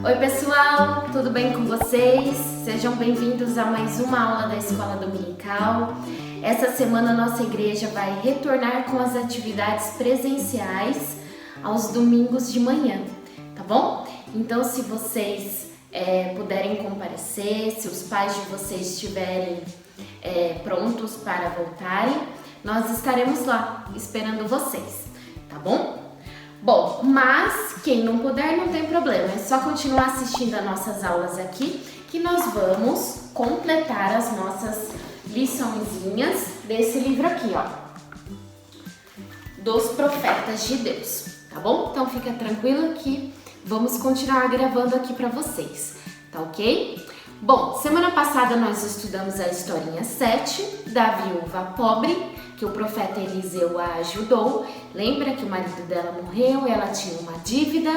Oi pessoal, tudo bem com vocês? Sejam bem-vindos a mais uma aula da Escola Dominical. Essa semana nossa igreja vai retornar com as atividades presenciais aos domingos de manhã, tá bom? Então se vocês puderem comparecer, se os pais de vocês estiverem prontos para voltarem, nós estaremos lá esperando vocês, tá bom? Bom, mas quem não puder não tem problema, é só continuar assistindo as nossas aulas aqui que nós vamos completar as nossas liçõezinhas desse livro aqui, ó, dos profetas de Deus, tá bom? Então fica tranquilo que vamos continuar gravando aqui para vocês, tá ok? Bom, semana passada nós estudamos a historinha 7 da viúva pobre, que o profeta Eliseu a ajudou. Lembra que o marido dela morreu, ela tinha uma dívida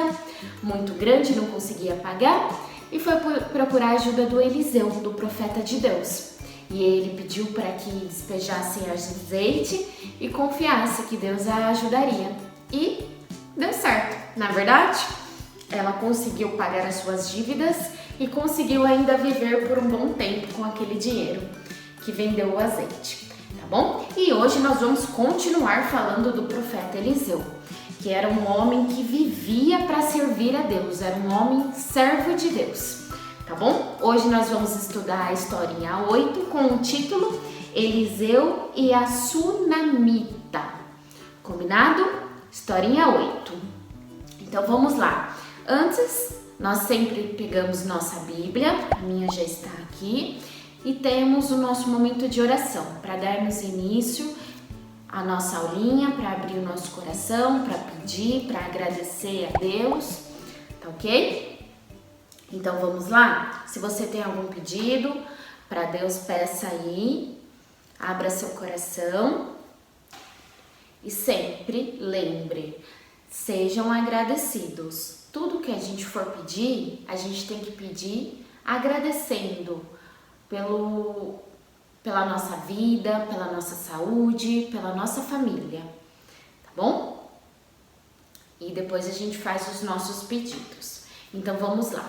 muito grande, não conseguia pagar e foi procurar a ajuda do Eliseu, do profeta de Deus. E ele pediu para que despejassem azeite e confiasse que Deus a ajudaria. E deu certo, na verdade. Ela conseguiu pagar as suas dívidas e conseguiu ainda viver por um bom tempo com aquele dinheiro que vendeu o azeite. Tá bom? E hoje nós vamos continuar falando do profeta Eliseu, que era um homem que vivia para servir a Deus, era um homem servo de Deus, tá bom? Hoje nós vamos estudar a historinha 8 com o título Eliseu e a Sunamita. Combinado? Historinha 8. Então vamos lá. Antes, nós sempre pegamos nossa Bíblia, a minha já está aqui, e temos o nosso momento de oração, para darmos início à nossa aulinha, para abrir o nosso coração, para pedir, para agradecer a Deus, tá ok? Então vamos lá? Se você tem algum pedido para Deus, peça aí, abra seu coração e sempre lembre, sejam agradecidos. Tudo que a gente for pedir, a gente tem que pedir agradecendo pela nossa vida, pela nossa saúde, pela nossa família, tá bom? E depois a gente faz os nossos pedidos. Então vamos lá.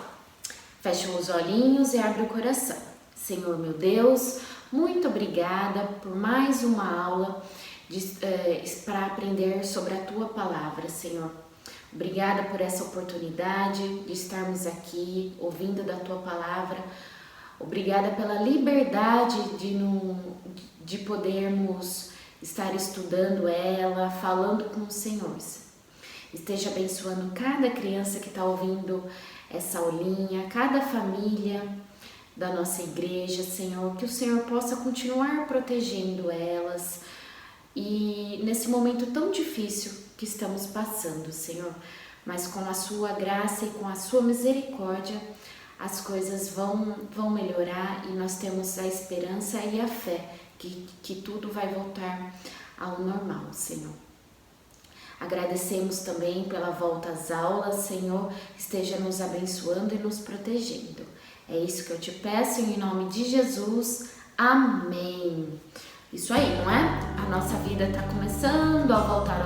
Fecha os olhinhos e abre o coração. Senhor meu Deus, muito obrigada por mais uma aula para aprender sobre a Tua Palavra, Senhor. Obrigada por essa oportunidade de estarmos aqui ouvindo da Tua Palavra. Obrigada pela liberdade de podermos estar estudando ela, falando com o Senhor. Esteja abençoando cada criança que está ouvindo essa aulinha, cada família da nossa igreja, Senhor, que o Senhor possa continuar protegendo elas e nesse momento tão difícil que estamos passando, Senhor, mas com a Sua graça e com a Sua misericórdia, as coisas vão melhorar e nós temos a esperança e a fé que tudo vai voltar ao normal, Senhor. Agradecemos também pela volta às aulas, Senhor, esteja nos abençoando e nos protegendo. É isso que eu te peço em nome de Jesus. Amém. Isso aí, não é? A nossa vida está começando a voltar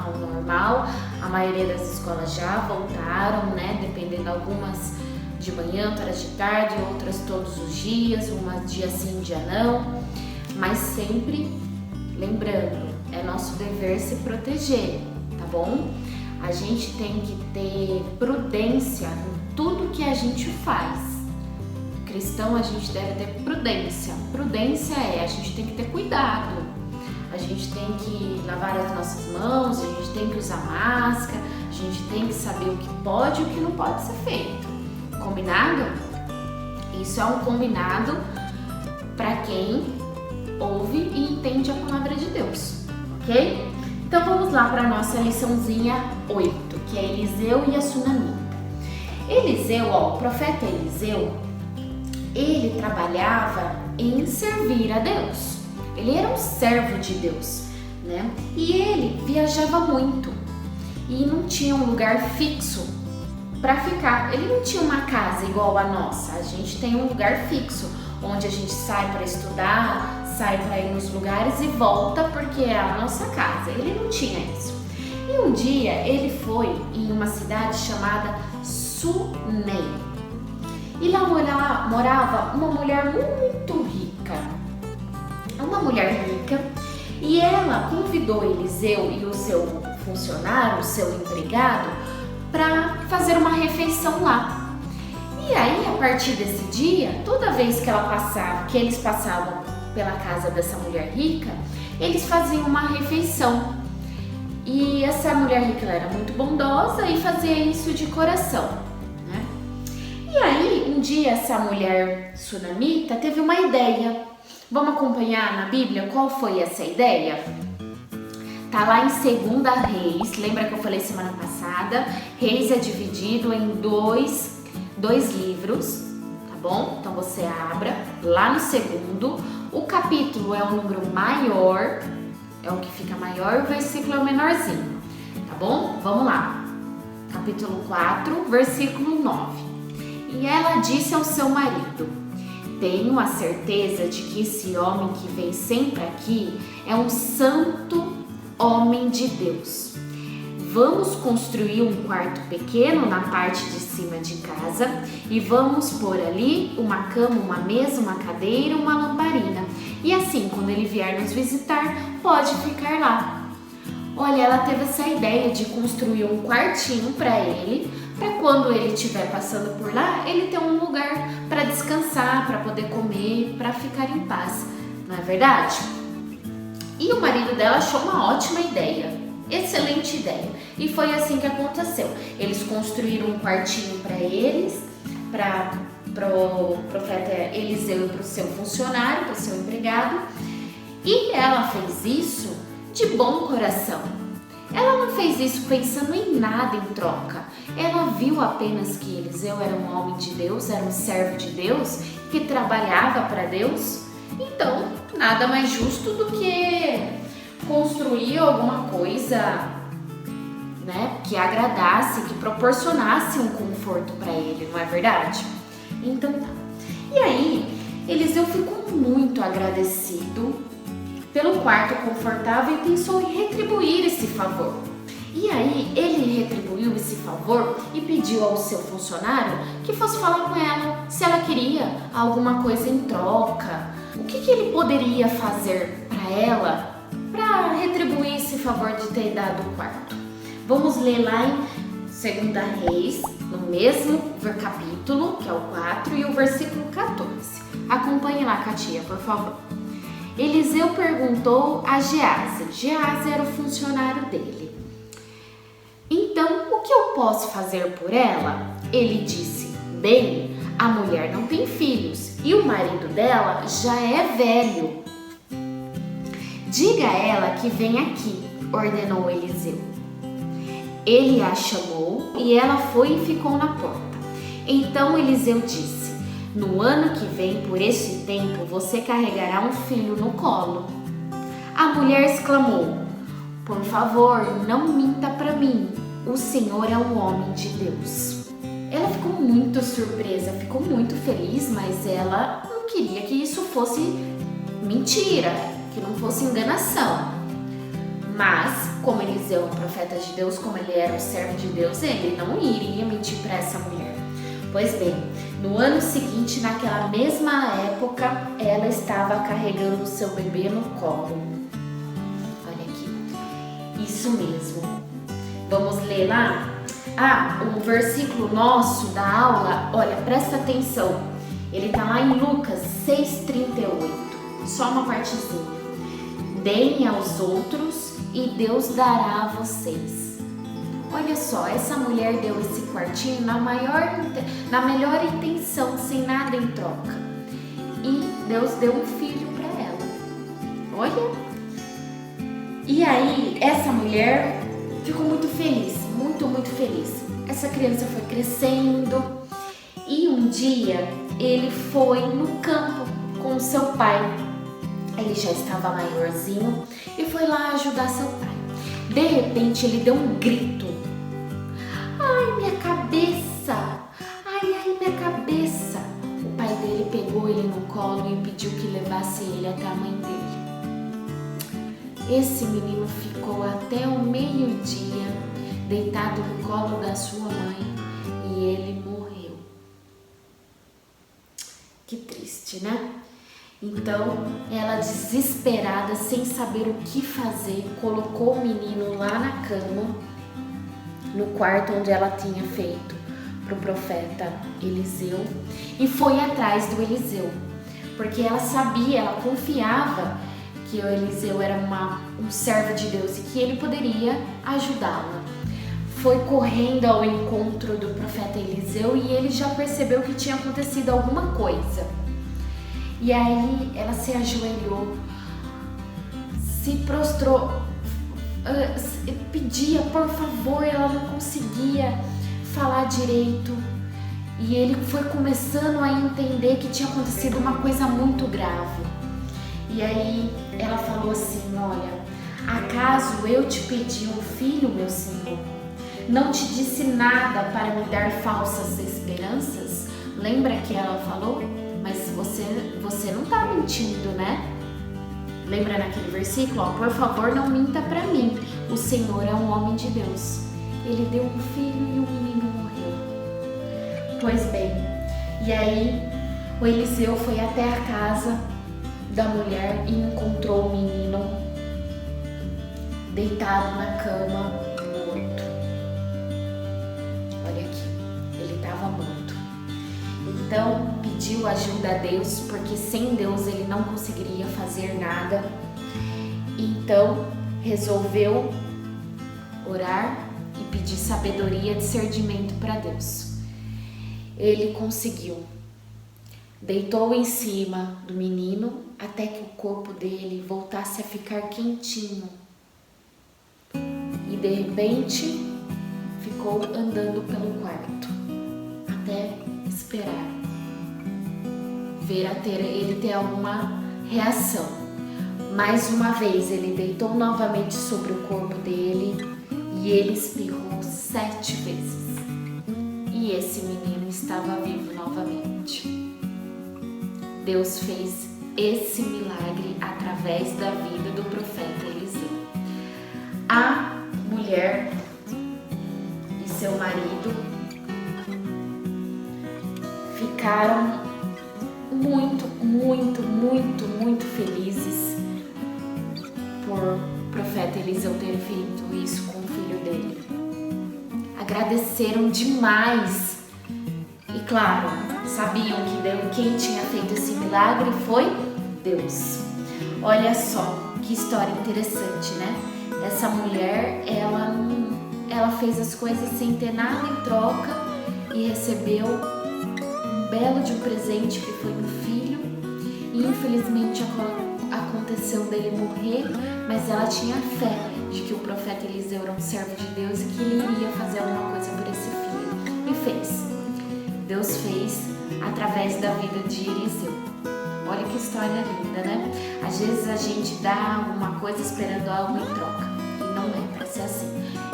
ao normal. A maioria das escolas já voltaram, né? Dependendo, algumas de manhã, outras de tarde, outras todos os dias, umas dia sim, dia não. Mas sempre lembrando, é nosso dever se proteger, tá bom? A gente tem que ter prudência em tudo que a gente faz. Cristão, a gente deve ter prudência. Prudência a gente tem que ter cuidado. A gente tem que lavar as nossas mãos, a gente tem que usar máscara, a gente tem que saber o que pode e o que não pode ser feito. Combinado? Isso é um combinado para quem ouve e entende a palavra de Deus, ok? Então vamos lá para a nossa liçãozinha 8, que é Eliseu e a Sunamita. Eliseu, o profeta Eliseu, ele trabalhava em servir a Deus. Ele era um servo de Deus, né? E ele viajava muito e não tinha um lugar fixo para ficar. Ele não tinha uma casa igual a nossa. A gente tem um lugar fixo onde a gente sai para estudar, sai para ir nos lugares e volta porque é a nossa casa. Ele não tinha isso. E um dia ele foi em uma cidade chamada Sunem. E lá morava uma mulher muito rica. Uma mulher rica, e ela convidou Eliseu e o seu funcionário, o seu empregado, para fazer uma refeição lá. E aí, a partir desse dia, toda vez que eles passavam pela casa dessa mulher rica, eles faziam uma refeição. E essa mulher rica ela era muito bondosa e fazia isso de coração, né? E aí, um dia, essa mulher sunamita teve uma ideia. Vamos acompanhar na Bíblia qual foi essa ideia? Tá lá em 2 Reis, lembra que eu falei semana passada? Reis é dividido em dois livros, tá bom? Então você abra lá no segundo, o capítulo é o número maior, é o que fica maior, o versículo é o menorzinho, tá bom? Vamos lá, capítulo 4, versículo 9. E ela disse ao seu marido: tenho a certeza de que esse homem que vem sempre aqui é um santo homem de Deus. Vamos construir um quarto pequeno na parte de cima de casa e vamos pôr ali uma cama, uma mesa, uma cadeira, uma lamparina. E assim, quando ele vier nos visitar, pode ficar lá. Olha, ela teve essa ideia de construir um quartinho para ele, para quando ele estiver passando por lá, ele ter um lugar para descansar, para poder comer, para ficar em paz. Não é verdade? E o marido dela achou uma ótima ideia, excelente ideia. E foi assim que aconteceu. Eles construíram um quartinho para eles, para o profeta Eliseu e para o seu funcionário, para o seu empregado. E ela fez isso de bom coração. Ela não fez isso pensando em nada em troca. Ela viu apenas que Eliseu era um homem de Deus, era um servo de Deus, que trabalhava para Deus. Então, nada mais justo do que construir alguma coisa, né, que agradasse, que proporcionasse um conforto para ele, não é verdade? Então tá. E aí, Eliseu ficou muito agradecido pelo quarto confortável e pensou em retribuir esse favor. E aí, ele retribuiu esse favor e pediu ao seu funcionário que fosse falar com ela se ela queria alguma coisa em troca. O que ele poderia fazer para ela para retribuir esse favor de ter dado o quarto? Vamos ler lá em 2 Reis, no mesmo capítulo, que é o 4, e o versículo 14. Acompanhe lá, Katia, por favor. Eliseu perguntou a Geazi. Geazi era o funcionário dele. Então, o que eu posso fazer por ela? Ele disse: bem, a mulher não tem filhos e o marido dela já é velho. Diga a ela que vem aqui, ordenou Eliseu. Ele a chamou e ela foi e ficou na porta. Então Eliseu disse: no ano que vem, por este tempo, você carregará um filho no colo. A mulher exclamou: por favor, não minta para mim. O Senhor é um homem de Deus. Ela ficou muito surpresa, ficou muito feliz, mas ela não queria que isso fosse mentira, que não fosse enganação. Mas, como Eliseu é um profeta de Deus, como ele era um servo de Deus, ele não iria mentir para essa mulher. Pois bem, no ano seguinte, naquela mesma época, ela estava carregando o seu bebê no colo. Olha aqui, isso mesmo. Vamos ler lá? O versículo nosso da aula, olha, presta atenção. Ele está lá em Lucas 6,38, só uma partezinha. Deem aos outros e Deus dará a vocês. Olha só, essa mulher deu esse quartinho na melhor intenção, sem nada em troca. E Deus deu um filho para ela. Olha! E aí, essa mulher ficou muito feliz, muito feliz. Essa criança foi crescendo e um dia ele foi no campo com o seu pai. Ele já estava maiorzinho e foi lá ajudar seu pai. De repente ele deu um grito. Ai, minha cabeça! Ai, minha cabeça! O pai dele pegou ele no colo e pediu que levasse ele até a mãe dele. Esse menino ficou até o meio-dia deitado no colo da sua mãe e ele morreu. Que triste, né? Então, ela desesperada, sem saber o que fazer, colocou o menino lá na cama, no quarto onde ela tinha feito para o profeta Eliseu, e foi atrás do Eliseu, porque ela sabia, ela confiava que o Eliseu era um servo de Deus e que ele poderia ajudá-la. Foi correndo ao encontro do profeta Eliseu e ele já percebeu que tinha acontecido alguma coisa. E aí ela se ajoelhou, se prostrou, pedia por favor, ela não conseguia falar direito. E ele foi começando a entender que tinha acontecido uma coisa muito grave. E aí ela falou assim: olha, acaso eu te pedi um filho, meu senhor? Não te disse nada para me dar falsas esperanças? Lembra que ela falou? Mas você não está mentindo, né? Lembra naquele versículo? Ó, por favor, não minta para mim. O Senhor é um homem de Deus. Ele deu um filho e o menino morreu. Pois bem, e aí o Eliseu foi até a casa da mulher e encontrou o menino deitado na cama, morto. Olha aqui, ele estava morto. Então pediu ajuda a Deus, porque sem Deus ele não conseguiria fazer nada. Então resolveu orar e pedir sabedoria e discernimento para Deus. Ele conseguiu. Deitou em cima do menino até que o corpo dele voltasse a ficar quentinho. E de repente ficou andando pelo quarto até esperar ver ele ter alguma reação. Mais uma vez ele deitou novamente sobre o corpo dele e ele espirrou 7 vezes. E esse menino estava vivo novamente. Deus fez esse milagre através da vida do profeta Eliseu. A mulher e seu marido ficaram muito felizes por o profeta Eliseu ter feito isso com o filho dele. Agradeceram demais. E claro, sabiam que quem tinha feito esse milagre foi Deus. Olha só que história interessante, né? Essa mulher, ela fez as coisas sem ter nada em troca e recebeu um belo de um presente que foi um filho. E infelizmente aconteceu dele morrer, mas ela tinha fé de que o profeta Eliseu era um servo de Deus e que ele iria fazer alguma coisa por esse filho. E fez. Deus fez através da vida de Eliseu. Olha que história linda, né? Às vezes a gente dá alguma coisa esperando algo em troca. E não é para ser assim.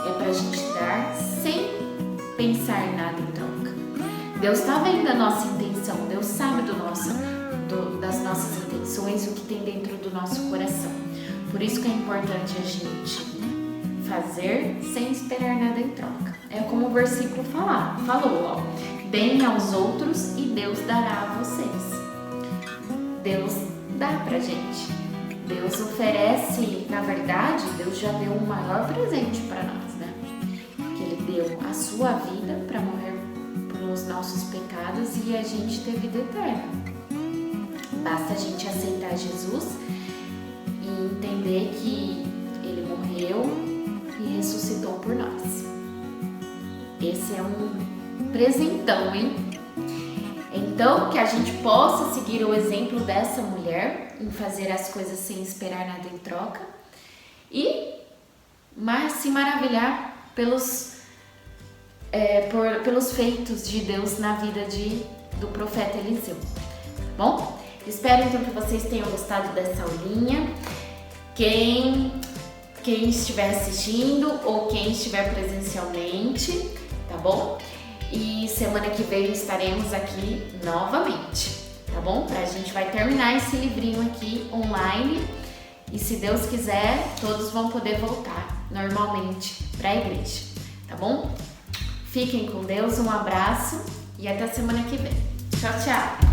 É pra gente dar sem pensar em nada em troca. Deus está vendo a nossa intenção. Deus sabe das nossas intenções, o que tem dentro do nosso coração. Por isso que é importante a gente fazer sem esperar nada em troca. É como o versículo falou, ó. Deem aos outros e Deus dará a vocês. Deus dá pra gente. Deus oferece, na verdade, Deus já deu um maior presente para nós, né? Que Ele deu a sua vida para morrer pelos nossos pecados e a gente ter vida eterna. Basta a gente aceitar Jesus e entender que Ele morreu e ressuscitou por nós. Esse é um presentão, hein? Então, que a gente possa seguir o exemplo dessa mulher em fazer as coisas sem esperar nada em troca e se maravilhar pelos feitos de Deus na vida do profeta Eliseu. Bom, espero então que vocês tenham gostado dessa aulinha. Quem estiver assistindo ou quem estiver presencialmente, tá bom? E semana que vem estaremos aqui novamente, tá bom? A gente vai terminar esse livrinho aqui online e, se Deus quiser, todos vão poder voltar normalmente para a igreja, tá bom? Fiquem com Deus, um abraço e até semana que vem. Tchau, tchau!